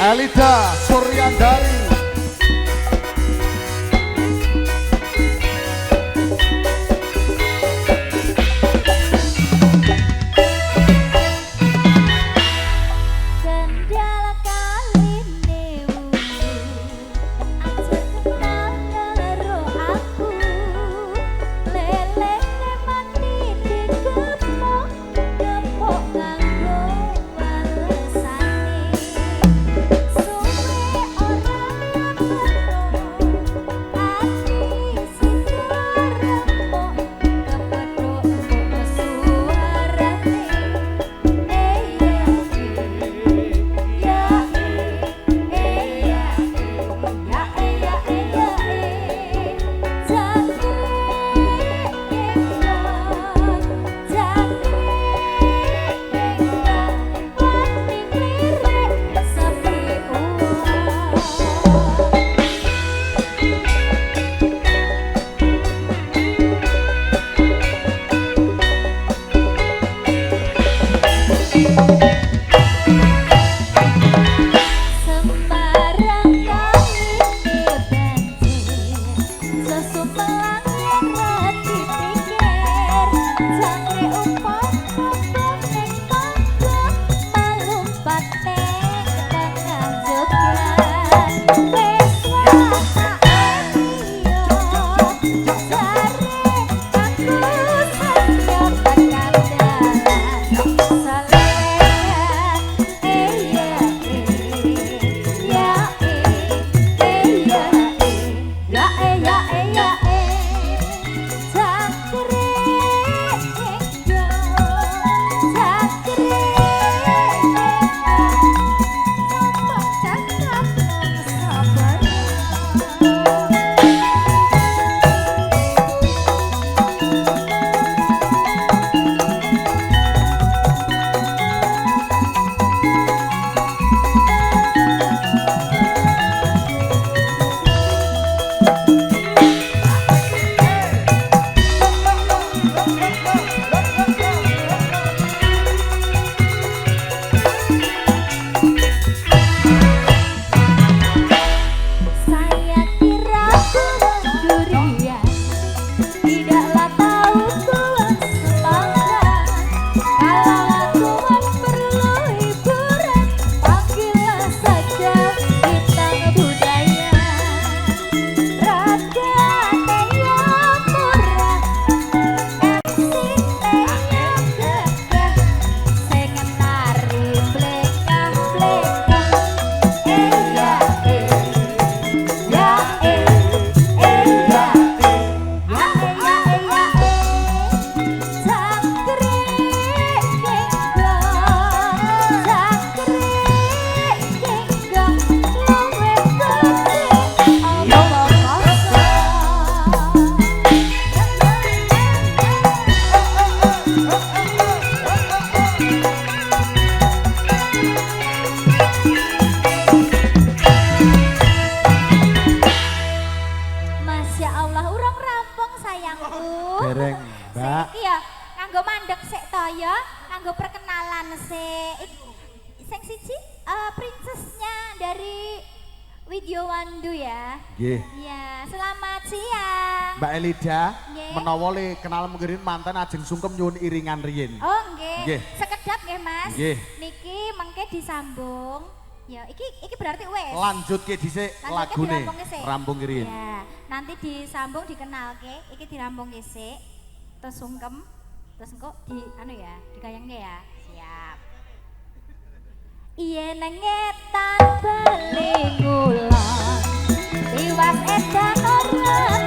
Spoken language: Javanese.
Elida Suryandari. Dereng, Mbak. Sik ya, nganggo mandek sik to ya, nganggo perkenalan sik. Sing siji princessnya dari Widyowandu ya. Nggih. Iya, selamat siang. Mbak Elida, Nggih. menawa le kenal mengkirin mantan ajeng sungkem nyuwun iringan riyin. Oh nggih. Nggih. Sekedap nggih Mas. Nggih. Niki mengke disambung. Ya, iki berarti wes. Lanjut ke dhisik lagune Rampung Kirin. Ya, nanti disambung dikenalke, iki dirampungke sik. Terus sungkem, terus engko di anu ya, digayangke ya. Siap. Iye nengetan bali ngulon. Iwas edan ora